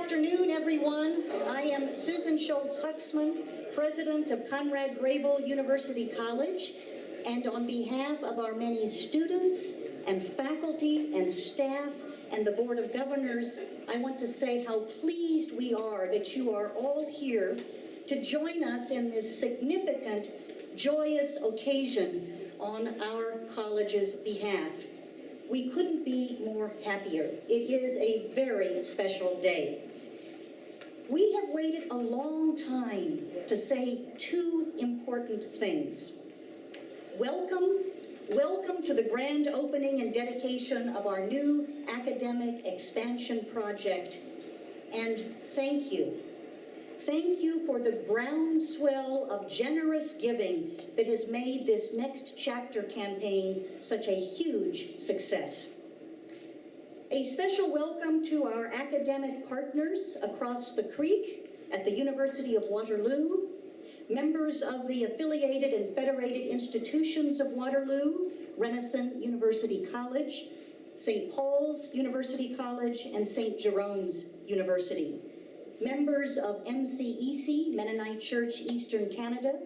afternoon, everyone. I am Susan Schultz-Huxman, president of Conrad Grebel University College, and on behalf of our many students and faculty and staff and the Board of Governors, I want to say how pleased we are that you are all here to join us in this significant, joyous occasion on our college's behalf. We couldn't be more happier. It is a very special day. We have waited a long time to say two important things. Welcome to the grand opening and dedication of our new academic expansion project, and thank you. Thank you for the groundswell of generous giving that has made this Next Chapter campaign such a huge success. A special welcome to our academic partners across the creek at the University of Waterloo, members of the affiliated and federated institutions of Waterloo, Renison University College, St. Paul's University College, and St. Jerome's University. Members of MCEC, Mennonite Church Eastern Canada,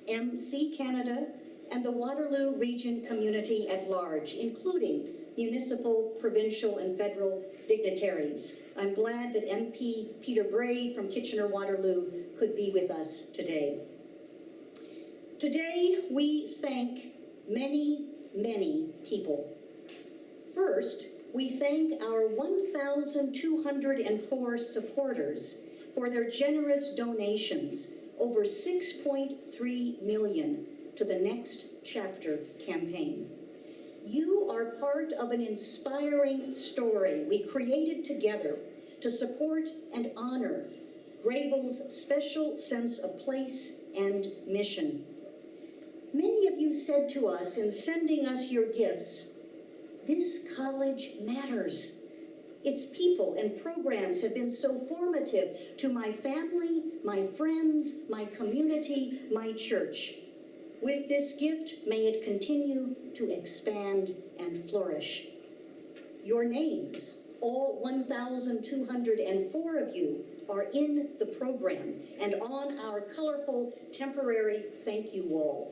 MC Canada, and the Waterloo Region community at large, including municipal, provincial, and federal dignitaries. I'm glad that MP Peter Braid from Kitchener-Waterloo could be with us today. Today, we thank many, many people. First, we thank our 1,204 supporters for their generous donations, over $6.3 million, to the Next Chapter campaign. You are part of an inspiring story we created together to support and honor Grebel's special sense of place and mission. Many of you said to us in sending us your gifts, "This college matters. Its people and programs have been so formative to my family, my friends, my community, my church. With this gift, may it continue to expand and flourish." Your names, all 1,204 of you, are in the program and on our colorful temporary thank you wall.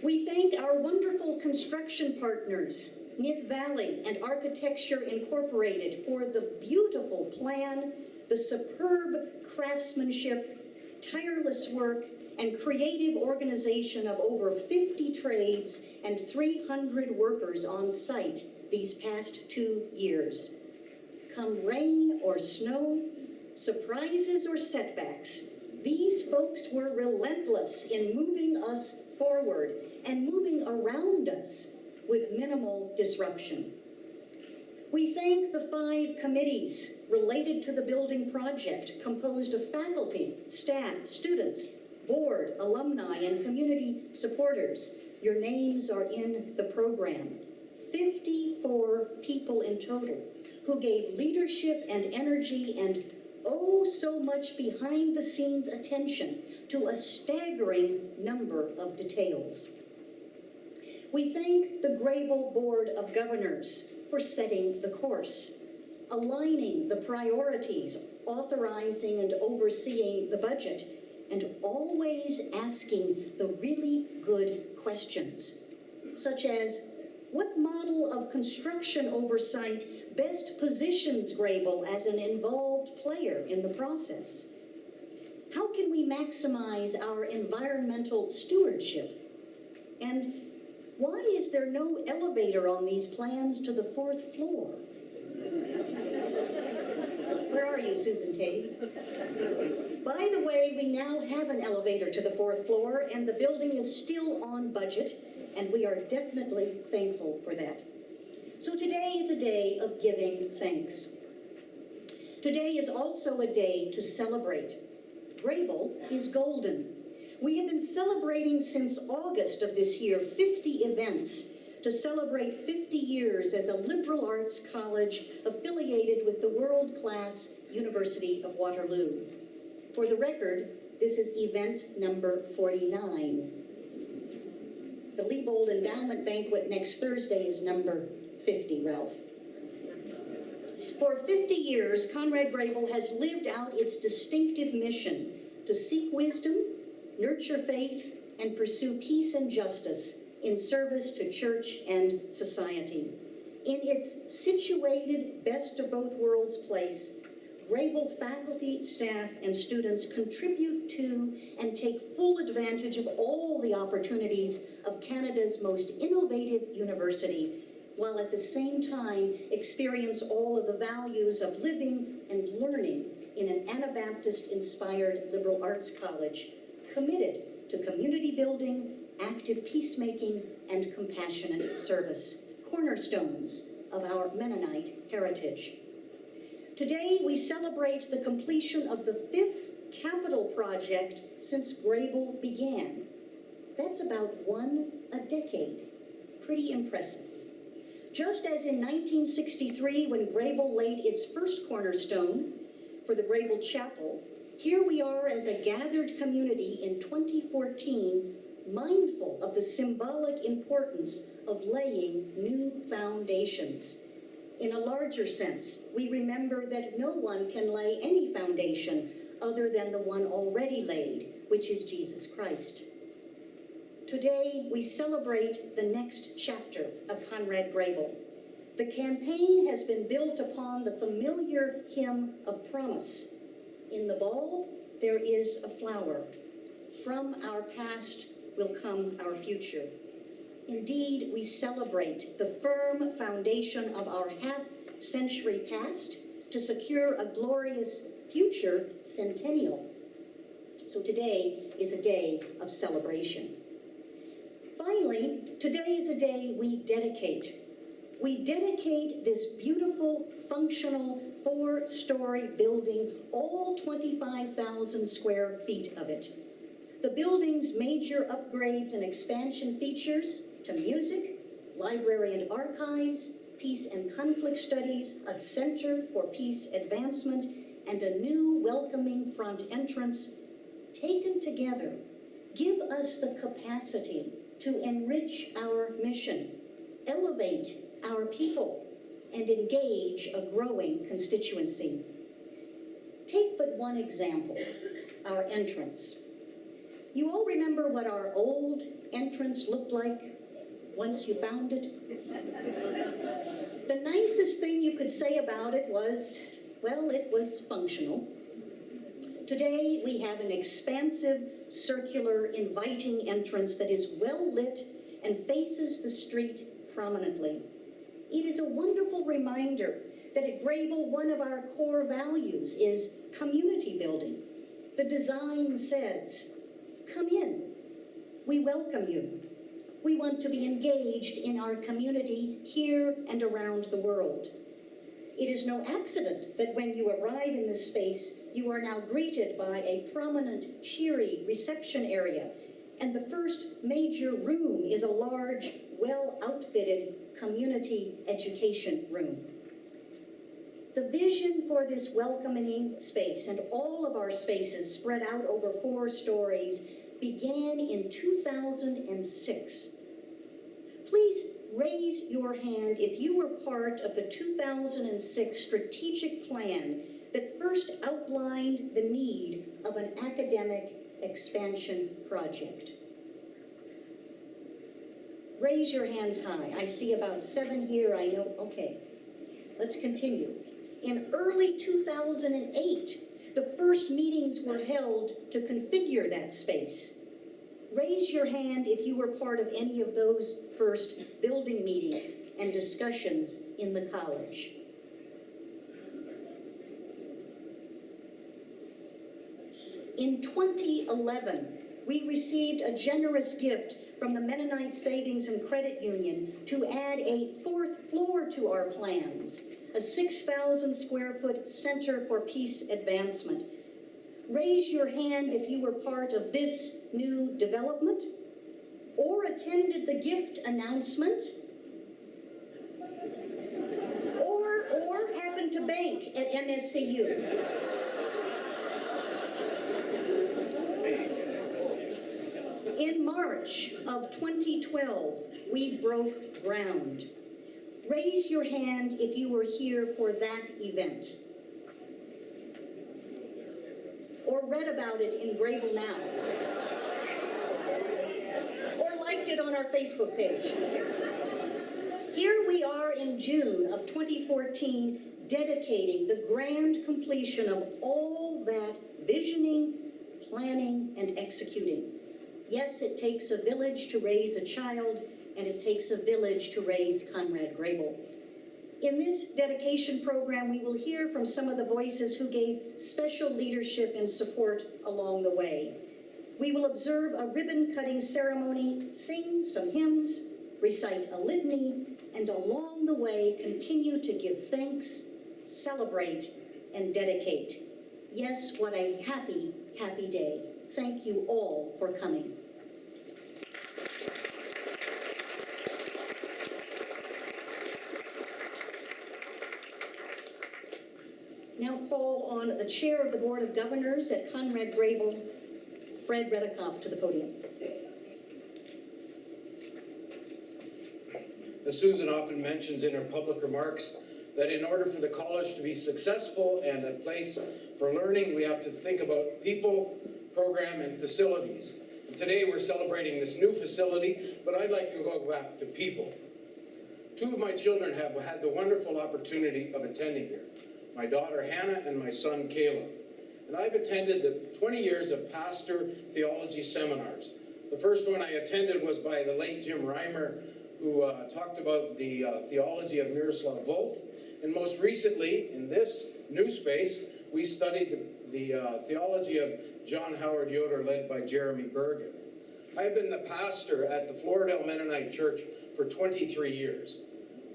We thank our wonderful construction partners, Myth Valley and Architecture Incorporated, for the beautiful plan, the superb craftsmanship, tireless work, and creative organization of over 50 trades and 300 workers on site these past 2 years. Come rain or snow, surprises or setbacks, these folks were relentless in moving us forward and moving around us with minimal disruption. We thank the 5 committees related to the building project, composed of faculty, staff, students, board, alumni, and community supporters. Your names are in the program. 54 people in total who gave leadership and energy and oh so much behind-the-scenes attention to a staggering number of details. We thank the Grebel Board of Governors for setting the course, aligning the priorities, authorizing and overseeing the budget, and always asking the really good questions, such as, what model of construction oversight best positions Grebel as an involved player in the process? How can we maximize our environmental stewardship? And why is there no elevator on these plans to the 4th floor? Where are you, Susan Taves? By the way, we now have an elevator to the 4th floor, and the building is still on budget, and we are definitely thankful for that. So today is a day of giving thanks. Today is also a day to celebrate. Grebel is golden. We have been celebrating since August of this year 50 events to celebrate 50 years as a liberal arts college affiliated with the world-class University of Waterloo. For the record, this is event number 49. The Liebold Endowment Banquet next Thursday is number 50, Ralph. For 50 years, Conrad Grebel has lived out its distinctive mission to seek wisdom, nurture faith, and pursue peace and justice in service to church and society. In its situated best of both worlds place, Grebel faculty, staff, and students contribute to and take full advantage of all the opportunities of Canada's most innovative university, while at the same time experience all of the values of living and learning in an Anabaptist-inspired liberal arts college, committed to community building, active peacemaking, and compassionate service, cornerstones of our Mennonite heritage. Today, we celebrate the completion of the 5th capital project since Grebel began. That's about one a decade. Pretty impressive. Just as in 1963, when Grebel laid its first cornerstone for the Grebel Chapel, here we are as a gathered community in 2014, mindful of the symbolic importance of laying new foundations. In a larger sense, we remember that no one can lay any foundation other than the one already laid, which is Jesus Christ. Today, we celebrate the next chapter of Conrad Grebel. The campaign has been built upon the familiar hymn of promise. In the bulb, there is a flower. From our past will come our future. Indeed, we celebrate the firm foundation of our half-century past to secure a glorious future centennial. So today is a day of celebration. Finally, today is a day we dedicate. We dedicate this beautiful, functional, 4-story building, all 25,000 square feet of it. The building's major upgrades and expansion features to music, library and archives, peace and conflict studies, a center for peace advancement, and a new welcoming front entrance, taken together, give us the capacity to enrich our mission, elevate our people, and engage a growing constituency. Take but one example, our entrance. You all remember what our old entrance looked like once you found it? The nicest thing you could say about it was, well, it was functional. Today, we have an expansive, circular, inviting entrance that is well lit and faces the street prominently. It is a wonderful reminder that at Grebel, one of our core values is community building. The design says, come in. We welcome you. We want to be engaged in our community here and around the world. It is no accident that when you arrive in this space, you are now greeted by a prominent, cheery reception area, and the first major room is a large, well-outfitted community education room. The vision for this welcoming space and all of our spaces spread out over 4 stories began in 2006. Please raise your hand if you were part of the 2006 strategic plan that first outlined the need of an academic expansion project. Raise your hands high. I see about 7 here. I know. Okay, let's continue. In early 2008, the first meetings were held to configure that space. Raise your hand if you were part of any of those first building meetings and discussions in the college. In 2011, we received a generous gift from the Mennonite Savings and Credit Union to add a 4th floor to our plans, a 6,000 square foot Center for Peace Advancement. Raise your hand if you were part of this new development or attended the gift announcement or happened to bank at MSCU. In March of 2012, we broke ground. Raise your hand if you were here for that event or read about it in Grebel Now or liked it on our Facebook page. Here we are in June of 2014, dedicating the grand completion of all that visioning, planning, and executing. Yes, it takes a village to raise a child, and it takes a village to raise Conrad Grebel. In this dedication program, we will hear from some of the voices who gave special leadership and support along the way. We will observe a ribbon-cutting ceremony, sing some hymns, recite a litany, and along the way continue to give thanks, celebrate, and dedicate. Yes, what a happy, happy day. Thank you all for coming. Now call on the Chair of the Board of Governors at Conrad Grebel, Fred Redikoff, to the podium. As Susan often mentions in her public remarks, that in order for the college to be successful and a place for learning, we have to think about people, program, and facilities. And today we're celebrating this new facility, but I'd like to go back to people. Two of my children have had the wonderful opportunity of attending here. My daughter Hannah and my son Caleb. And I've attended the 20 years of pastor theology seminars. The first one I attended was by the late Jim Reimer, who talked about the theology of Miroslav Volf. And most recently, in this new space, we studied the theology of John Howard Yoder, led by Jeremy Bergen. I've been the pastor at the Floridale Mennonite Church for 23 years.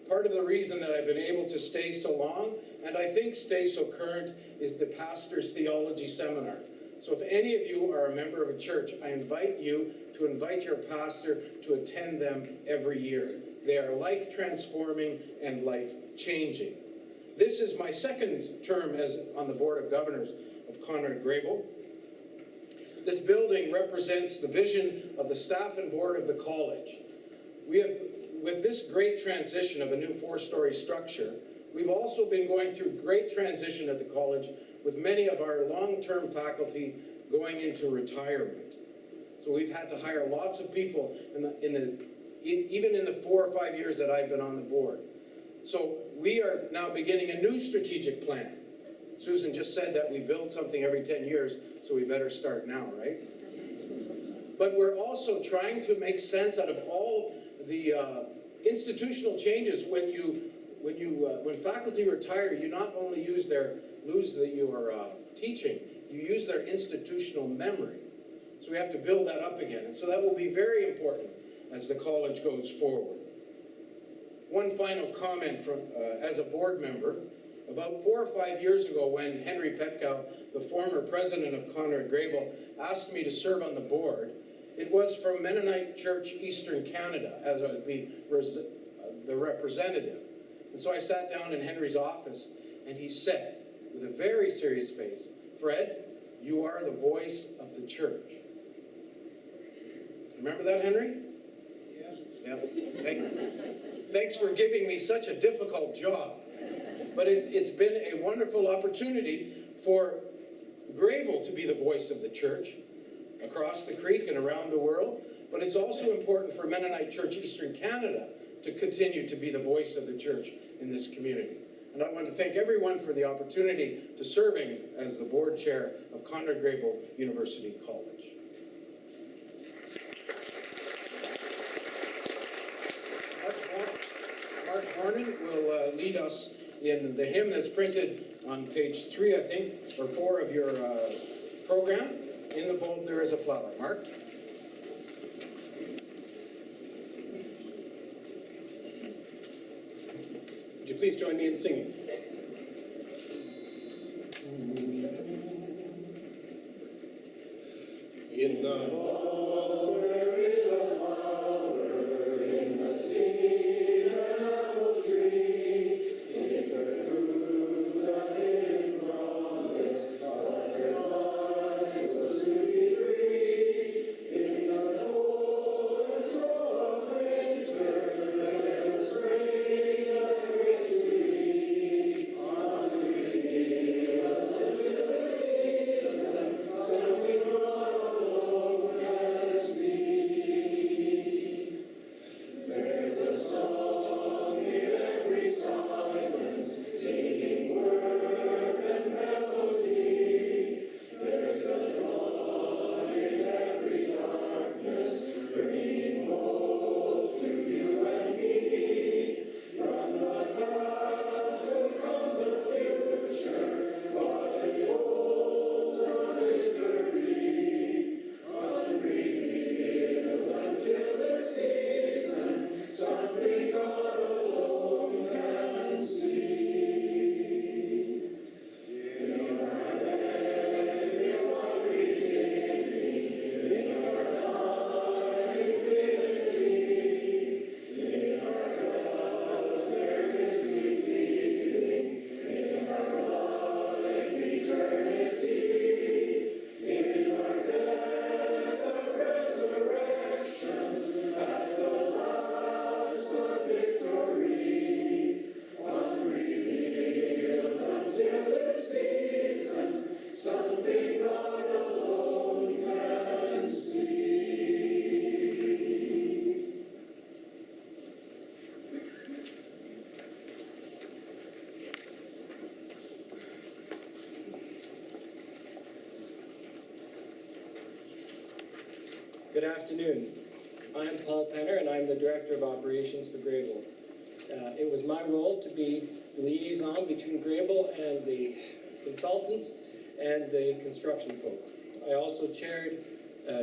Part of the reason that I've been able to stay so long, and I think stay so current, is the Pastor's Theology Seminar. So if any of you are a member of a church, I invite you to invite your pastor to attend them every year. They are life-transforming and life-changing. This is my second term as on the Board of Governors of Conrad Grebel. This building represents the vision of the staff and board of the college. We have, with this great transition of a new 4-story structure, we've also been going through great transition at the college with many of our long-term faculty going into retirement. So we've had to hire lots of people even in the 4 or 5 years that I've been on the board. So we are now beginning a new strategic plan. Susan just said that we build something every 10 years, so we better start now, right? But we're also trying to make sense out of all the institutional changes. When faculty retire, you not only lose your teaching, you use their institutional memory. So we have to build that up again. And so that will be very important as the college goes forward. One final comment from as a board member. About 4 or 5 years ago, when Henry Petkow, the former president of Conrad Grebel, asked me to serve on the board, it was from Mennonite Church Eastern Canada, as I would be the representative. And so I sat down in Henry's office, and he said, with a very serious face, "Fred, you are the voice of the church." Remember that, Henry? Yes. Yeah. Thanks for giving me such a difficult job. But it's been a wonderful opportunity for Grebel to be the voice of the church across the creek and around the world. But it's also important for Mennonite Church Eastern Canada to continue to be the voice of the church in this community. And I want to thank everyone for the opportunity to serving as the board chair of Conrad Grebel University College. Mark Hornan will lead us in the hymn that's printed on page 3, I think, or 4 of your program. In the bold there is a flower. Mark? Would you please join me in singing? In the bold there is a flower, in the seed an apple tree, in her fruits a hidden promise, but her flies will soon be free. In the cold and storm of winter, there is a spring Good afternoon. I'm Paul Penner, and I'm the Director of Operations for Grebel. It was my role to be the liaison between Grebel and the consultants and the construction folk. I also chaired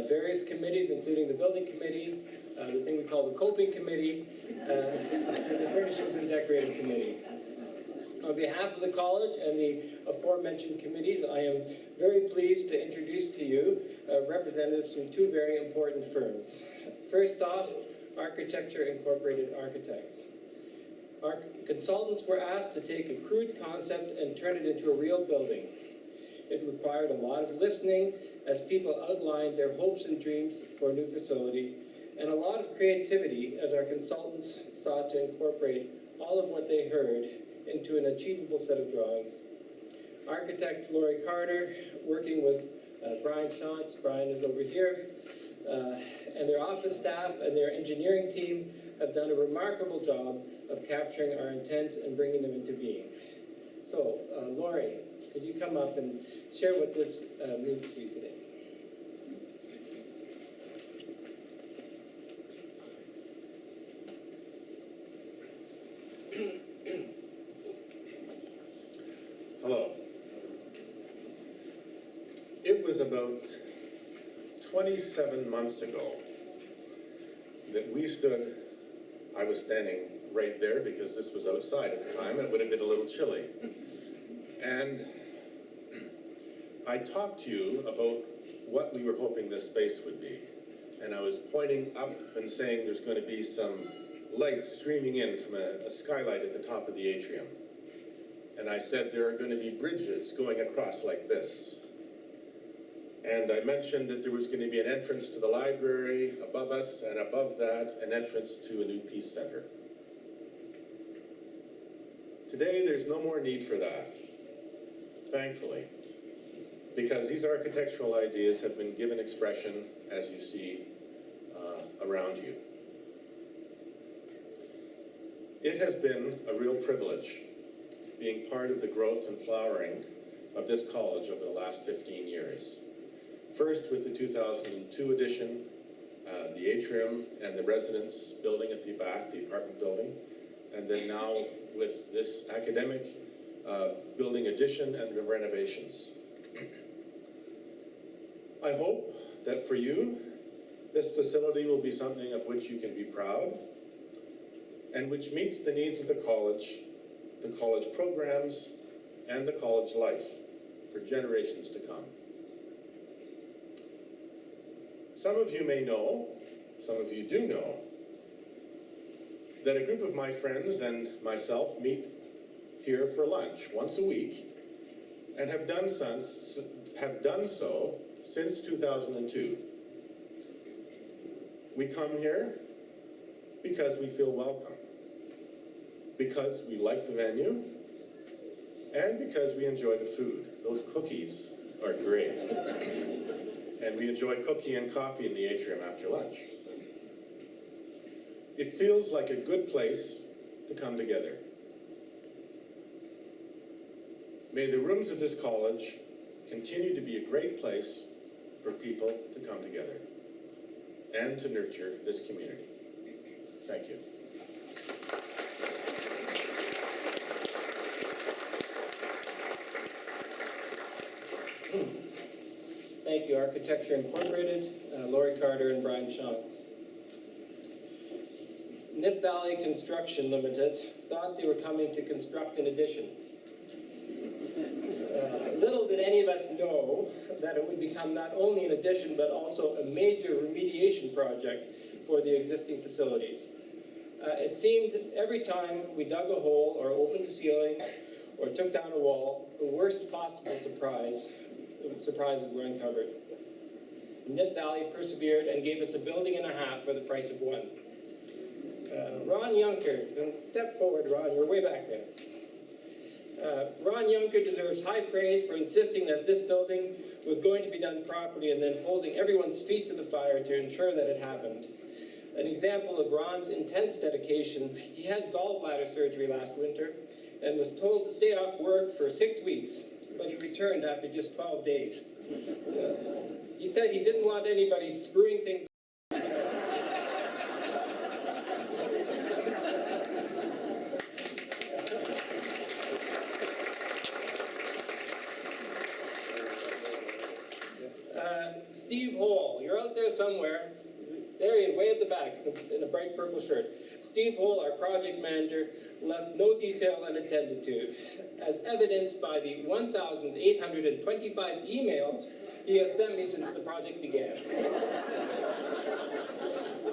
various committees, including the building committee, the thing we call the coping committee, and the furnishings and decorating committee. On behalf of the college and the aforementioned committees, I am very pleased to introduce to you representatives from two very important firms. First off, Architecture Incorporated Architects. Our consultants were asked to take a crude concept and turn it into a real building. It required a lot of listening as people outlined their hopes and dreams for a new facility, and a lot of creativity as our consultants sought to incorporate all of what they heard into an achievable set of drawings. Architect Laurie Carter, working with Brian Shantz, Brian is over here, and their office staff and their engineering team have done a remarkable job of capturing our intents and bringing them into being. So, Laurie, could you come up and share what this means to you today? Hello. It was about 27 months ago that I was standing right there because this was outside at the time and it would have been a little chilly. And I talked to you about what we were hoping this space would be. And I was pointing up and saying there's going to be some light streaming in from a skylight at the top of the atrium. And I said there are going to be bridges going across like this. And I mentioned that there was going to be an entrance to the library above us, and above that, an entrance to a new peace center. Today, there's no more need for that, thankfully, because these architectural ideas have been given expression, as you see around you. It has been a real privilege being part of the growth and flowering of this college over the last 15 years. First with the 2002 edition, the atrium and the residence building at the back, the apartment building, and then now with this academic building addition and the renovations. I hope that for you, this facility will be something of which you can be proud and which meets the needs of the college programs, and the college life for generations to come. Some of you may know, some of you do know, that a group of my friends and myself meet here for lunch once a week and have done so since 2002. We come here because we feel welcome, because we like the venue, and because we enjoy the food. Those cookies are great. And we enjoy cookie and coffee in the atrium after lunch. It feels like a good place to come together. May the rooms of this college continue to be a great place for people to come together and to nurture this community. Thank you. Thank you, Architecture Incorporated, Laurie Carter and Brian Shantz. Nith Valley Construction Limited thought they were coming to construct an addition. Little did any of us know that it would become not only an addition, but also a major remediation project for the existing facilities. It seemed every time we dug a hole or opened a ceiling or took down a wall, the worst possible surprises were uncovered. Nith Valley persevered and gave us a building and a half for the price of one. Ron Juncker, step forward, Ron, you're way back there. Ron Juncker deserves high praise for insisting that this building was going to be done properly and then holding everyone's feet to the fire to ensure that it happened. An example of Ron's intense dedication, he had gallbladder surgery last winter and was told to stay off work for 6 weeks, but he returned after just 12 days. He said he didn't want anybody screwing things somewhere, there he is, way at the back, in a bright purple shirt. Steve Hole, our project manager, left no detail unattended to, as evidenced by the 1,825 emails he has sent me since the project began.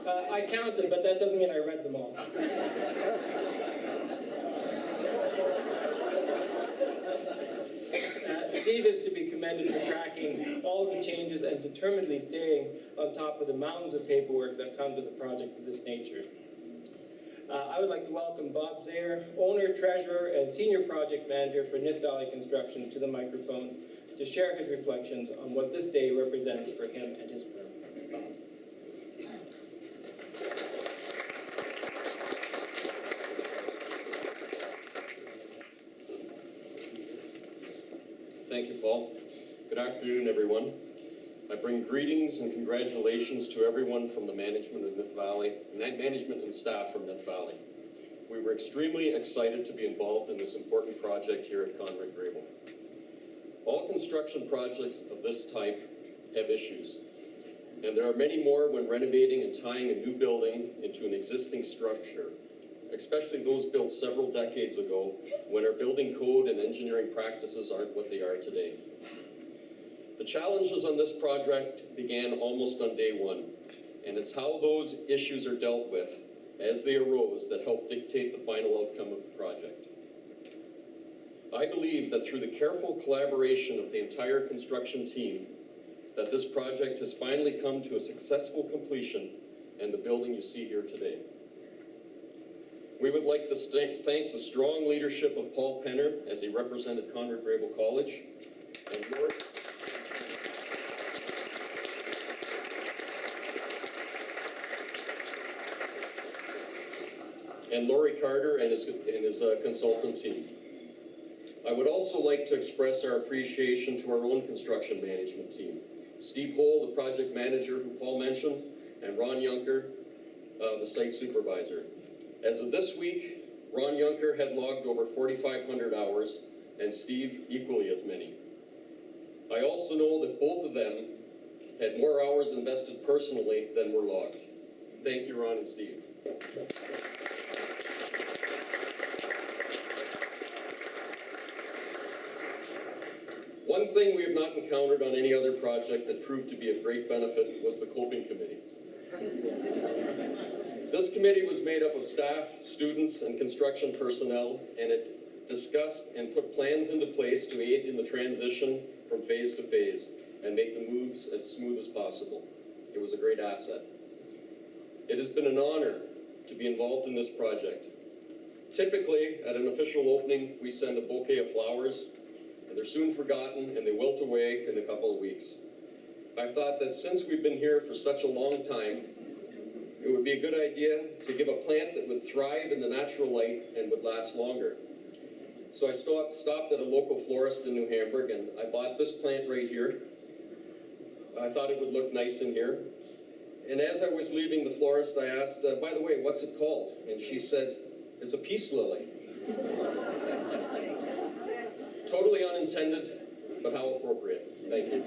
I counted, but that doesn't mean I read them all. Steve is to be commended for tracking all of the changes and determinedly staying on top of the mountains of paperwork that come to the project of this nature. I would like to welcome Bob Zayer, owner, treasurer, and senior project manager for Nith Valley Construction, to the microphone to share his reflections on what this day represents for him and his firm. Bob. Thank you, Paul. Good afternoon, everyone. I bring greetings and congratulations to everyone from the management of Nith Valley, management and staff from Nith Valley. We were extremely excited to be involved in this important project here at Conrad Grebel. All construction projects of this type have issues, and there are many more when renovating and tying a new building into an existing structure, especially those built several decades ago when our building code and engineering practices aren't what they are today. The challenges on this project began almost on day one, and it's how those issues are dealt with as they arose that helped dictate the final outcome of the project. I believe that through the careful collaboration of the entire construction team, that this project has finally come to a successful completion and the building you see here today. We would like to thank the strong leadership of Paul Penner as he represented Conrad Grebel College, and Laurie Carter and his consultant team. I would also like to express our appreciation to our own construction management team. Steve Hole, the project manager who Paul mentioned, and Ron Junker, the site supervisor. As of this week, Ron Junker had logged over 4,500 hours, and Steve equally as many. I also know that both of them had more hours invested personally than were logged. Thank you, Ron and Steve. One thing we have not encountered on any other project that proved to be of great benefit was the coping committee. This committee was made up of staff, students, and construction personnel, and it discussed and put plans into place to aid in the transition from phase to phase and make the moves as smooth as possible. It was a great asset. It has been an honor to be involved in this project. Typically, at an official opening, we send a bouquet of flowers, and they're soon forgotten and they wilt away in a couple of weeks. I thought that since we've been here for such a long time, it would be a good idea to give a plant that would thrive in the natural light and would last longer. So I stopped at a local florist in New Hamburg, and I bought this plant right here. I thought it would look nice in here. And as I was leaving the florist, I asked, by the way, what's it called? And she said, it's a peace lily. Totally unintended, but how appropriate. Thank you.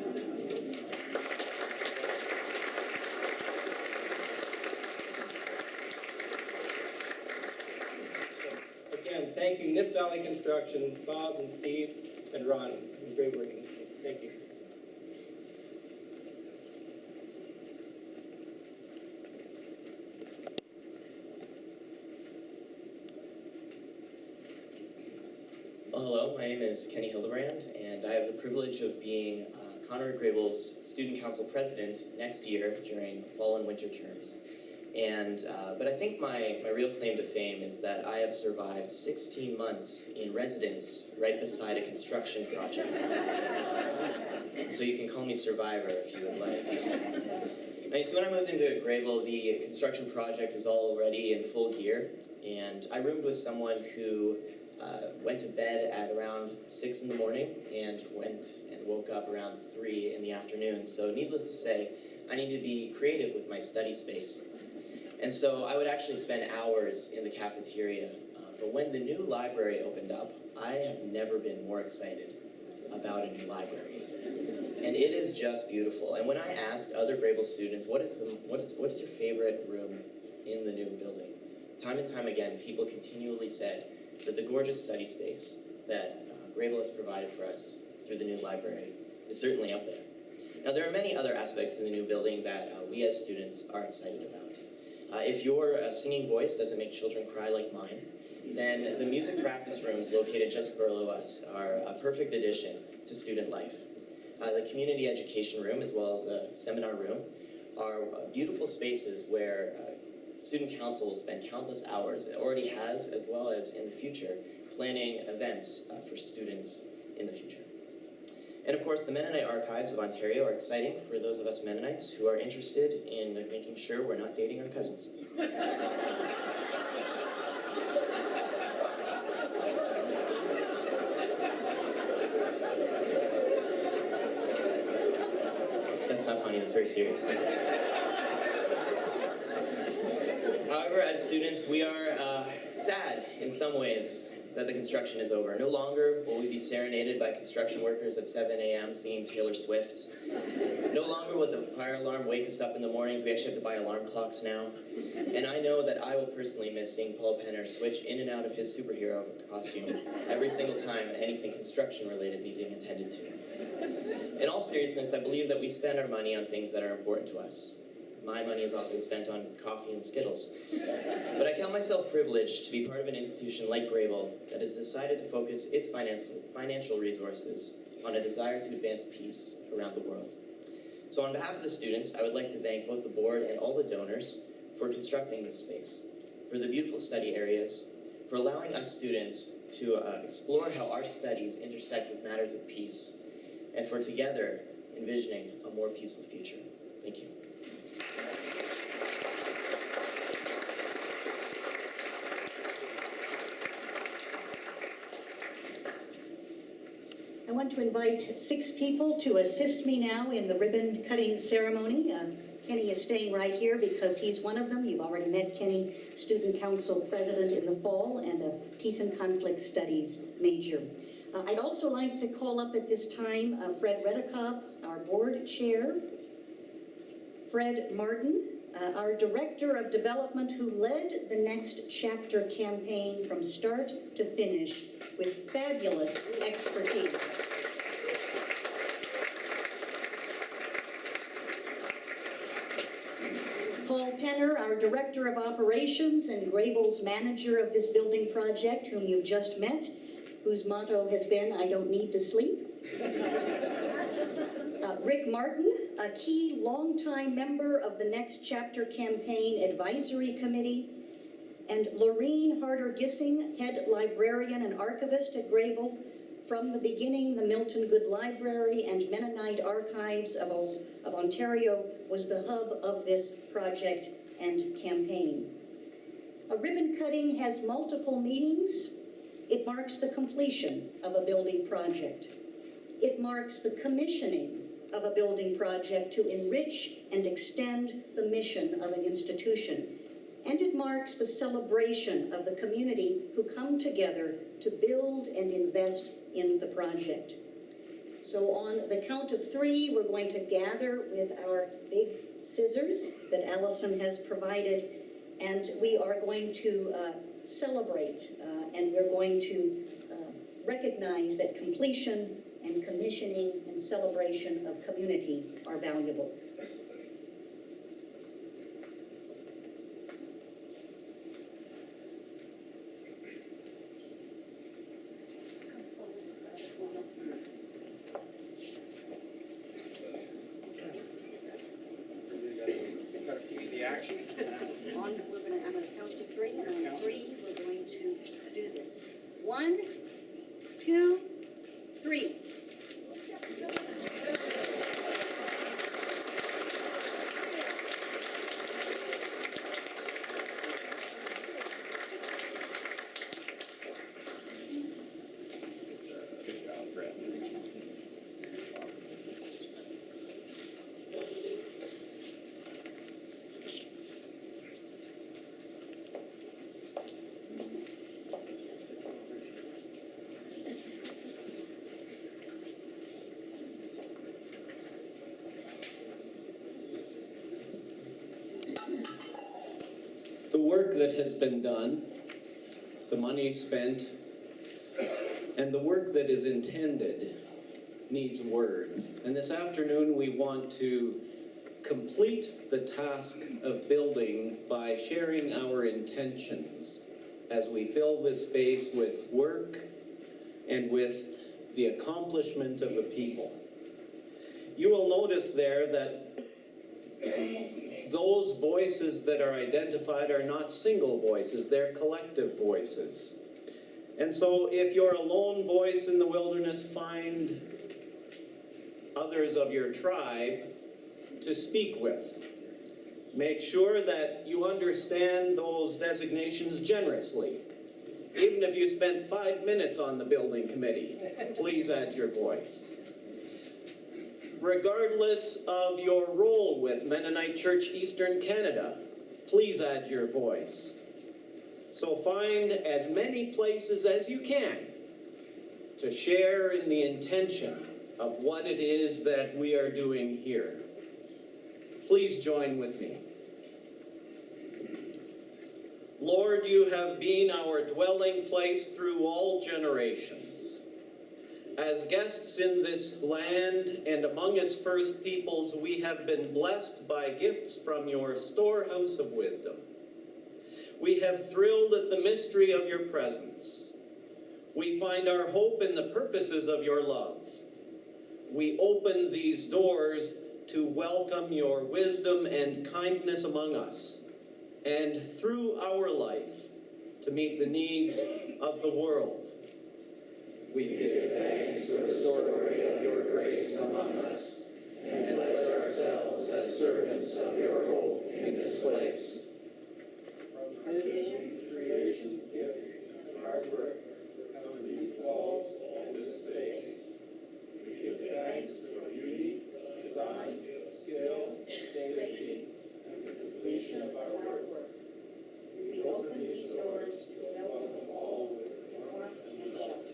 Again, thank you, Nith Valley Construction, Bob and Steve and Ron. It was great working. Thank you. Well, hello, my name is Kenny Hildebrand, and I have the privilege of being Conrad Grebel's Student Council President next year during fall and winter terms. But I think my real claim to fame is that I have survived 16 months in residence right beside a construction project. So you can call me Survivor if you would like. Now, you see, when I moved into Grebel, the construction project was already in full gear, and I roomed with someone who went to bed at around 6 in the morning and woke up around 3 in the afternoon. So needless to say, I needed to be creative with my study space. And so I would actually spend hours in the cafeteria. But when the new library opened up, I have never been more excited about a new library. And it is just beautiful. And when I asked other Grable students, what is your favorite room in the new building? Time and time again, people continually said that the gorgeous study space that Grable has provided for us through the new library is certainly up there. Now, there are many other aspects in the new building that we as students are excited about. If your singing voice doesn't make children cry like mine, then the music practice rooms located just below us are a perfect addition to student life. The community education room, as well as the seminar room, are beautiful spaces where student council will spend countless hours, it already has, as well as in the future, planning events for students in the future. And of course, the Mennonite Archives of Ontario are exciting for those of us Mennonites who are interested in making sure we're not dating our cousins. That's not funny, that's very serious. However, as students, we are sad in some ways that the construction is over. No longer will we be serenaded by construction workers at 7 a.m. singing Taylor Swift. No longer will the fire alarm wake us up in the mornings. We actually have to buy alarm clocks now. And I know that I will personally miss seeing Paul Penner switch in and out of his superhero costume every single time anything construction-related needing attended to. In all seriousness, I believe that we spend our money on things that are important to us. My money is often spent on coffee and Skittles. But I count myself privileged to be part of an institution like Grebel that has decided to focus its financial resources on a desire to advance peace around the world. So on behalf of the students, I would like to thank both the board and all the donors for constructing this space, for the beautiful study areas, for allowing us students to explore how our studies intersect with matters of peace, and for together envisioning a more peaceful future. Thank you. I want to invite 6 people to assist me now in the ribbon cutting ceremony. Kenny is staying right here because he's one of them. You've already met Kenny, Student Council President in the fall and a Peace and Conflict Studies major. I'd also like to call up at this time Fred Redekop, our board chair, Fred Martin, our Director of Development, who led the Next Chapter campaign from start to finish with fabulous expertise. Paul Penner, our Director of Operations and Grebel's manager of this building project, whom you've just met, whose motto has been, "I don't need to sleep." Rick Martin, a key longtime member of the Next Chapter Campaign Advisory Committee, and Lorene Harder-Gissing, head librarian and archivist at Grebel. From the beginning, the Milton Good Library and Mennonite Archives of Ontario was the hub of this project and campaign. A ribbon cutting has multiple meanings. It marks the completion of a building project. It marks the commissioning of a building project to enrich and extend the mission of an institution. And it marks the celebration of the community who come together to build and invest in the project. So on the count of 3, we're going to gather with our big scissors that Allison has provided, and we are going to celebrate, and we're going to recognize that completion and commissioning and celebration of community are valuable. I'm going to count to 3, and on 3, we're going to do this. 1, 2, 3. work that has been done, the money spent, and the work that is intended needs words. And this afternoon we want to complete the task of building by sharing our intentions as we fill this space with work and with the accomplishment of the people. You will notice there that those voices that are identified are not single voices, they're collective voices. And so if you're a lone voice in the wilderness, find others of your tribe to speak with. Make sure that you understand those designations generously. Even if you spent 5 minutes on the building committee, please add your voice. Regardless of your role with Mennonite Church Eastern Canada, please add your voice. So find as many places as you can to share in the intention of what it is that we are doing here. Please join with me. Lord, you have been our dwelling place through all generations. As guests in this land and among its first peoples, we have been blessed by gifts from your storehouse of wisdom. We have thrilled at the mystery of your presence. We find our hope in the purposes of your love. We open these doors to welcome your wisdom and kindness among us, and through our life, to meet the needs of the world. We give thanks for the story of your grace among us, and pledge ourselves as servants of your hope in this place. From visions, creation's gifts, hard work, come these walls and this space. We give thanks for beauty, design, skill, safety, and the completion of our work. We open these doors to welcome all with warmth and shelter.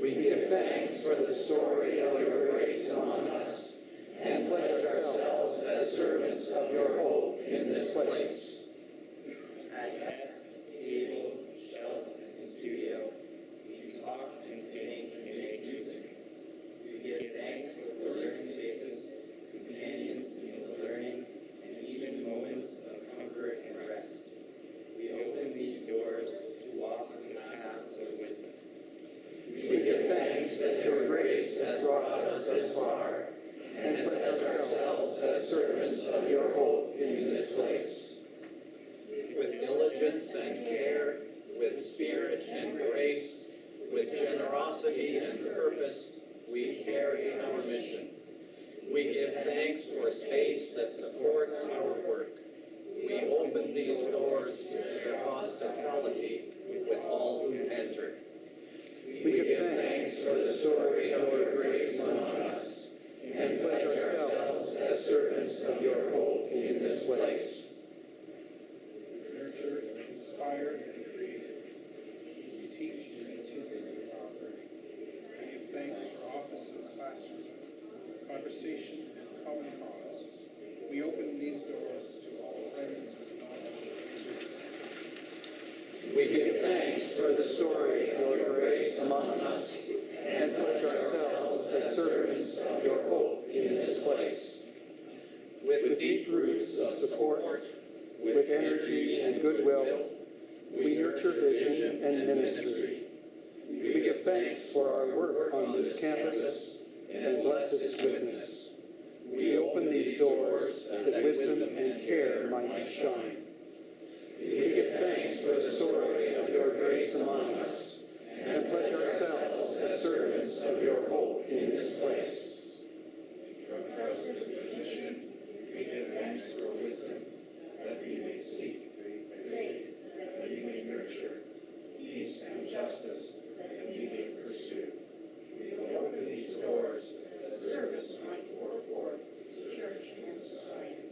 We give thanks for the story of your grace among us, and pledge ourselves as servants of your hope in this place. At desk, table, shelf, and studio, we talk and think and make music. We give thanks for learning spaces, companions in the learning, and even moments of comfort and rest. We open these doors to walk the paths of wisdom. We give thanks that your grace has brought us this far, and pledge ourselves as servants of your hope in this place. With diligence and care, with spirit and grace, with generosity and purpose, we carry our mission. We give thanks for space that supports our work. We open these doors to share hospitality with all who enter. We give thanks for the story of your grace among us, and pledge ourselves as servants of your hope in this place. Nurture, inspire, and create. We teach and integrate our learning. We give thanks for office and classroom, conversation, and common cause. We open these doors to all friends of knowledge and wisdom. We give thanks for the story of your grace among us, and pledge ourselves as servants of your hope in this place. With deep roots of support, with energy and goodwill, we nurture vision and ministry. We give thanks for our work on this campus and bless its goodness. We open these doors that wisdom and care might shine. We give thanks for the story of your grace among us, and pledge ourselves as servants of your hope in this place. Trusted position, we give thanks for wisdom, that we may seek, faith, that we may nurture, peace and justice, that we may pursue. We open these doors that service might pour forth to church and society.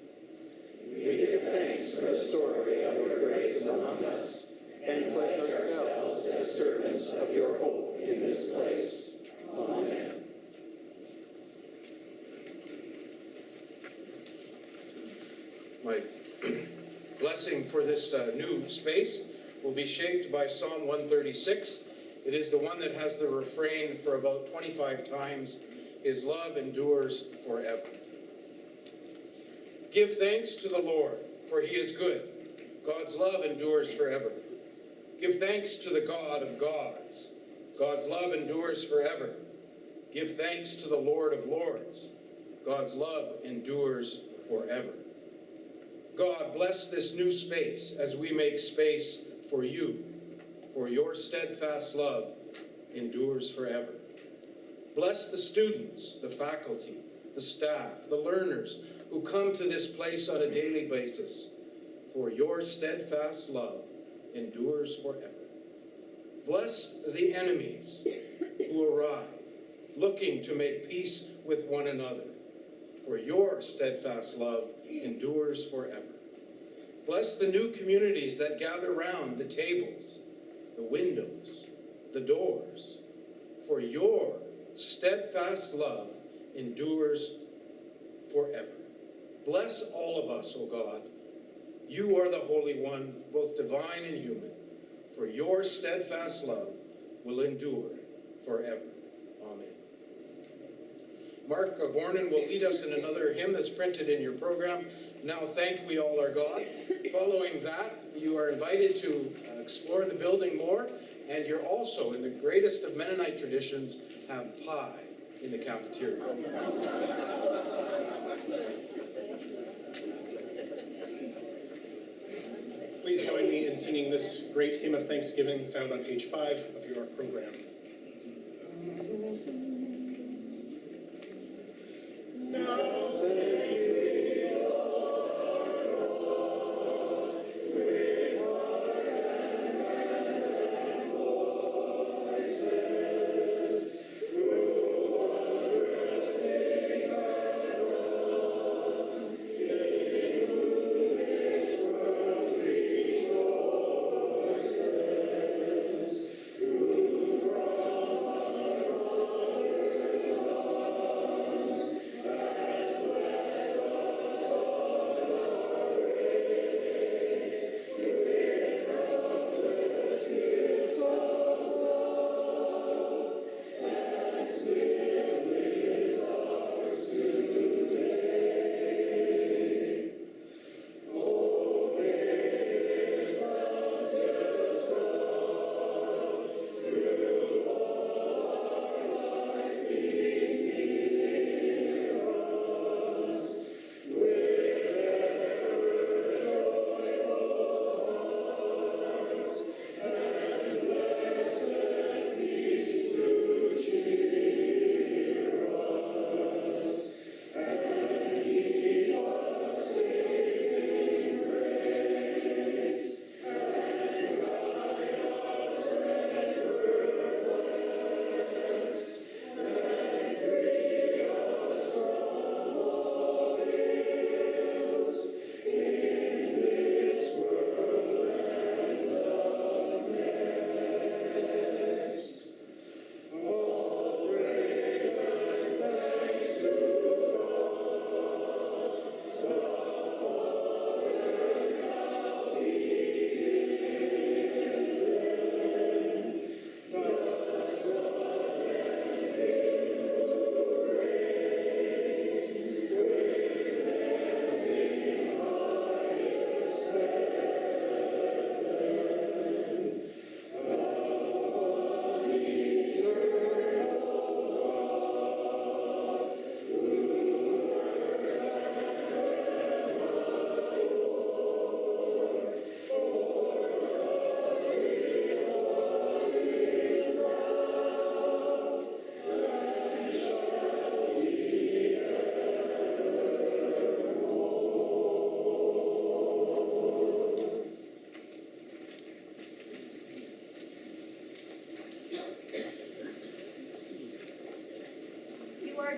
We give thanks for the story of your grace among us, and pledge ourselves as servants of your hope in this place. Amen. My blessing for this new space will be shaped by Psalm 136. It is the one that has the refrain for about 25 times, "His love endures forever." Give thanks to the Lord, for he is good. God's love endures forever. Give thanks to the God of gods. God's love endures forever. Give thanks to the Lord of lords. God's love endures forever. God, bless this new space as we make space for you, for your steadfast love endures forever. Bless the students, the faculty, the staff, the learners who come to this place on a daily basis, for your steadfast love endures forever. Bless the enemies who arrive, looking to make peace with one another, for your steadfast love endures forever. Bless the new communities that gather round the tables, the windows, the doors, for your steadfast love endures forever. Bless all of us, O God. You are the Holy One, both divine and human, for your steadfast love will endure forever. Amen. Mark Vornan will lead us in another hymn that's printed in your program, "Now Thank We All Our God." Following that, you are invited to explore the building more, and you're also, in the greatest of Mennonite traditions, have pie in the cafeteria. Please join me in singing this great hymn of thanksgiving found on page 5 of your program.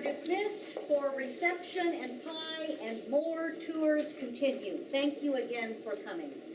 Dismissed for reception and pie and more tours continue. Thank you again for coming.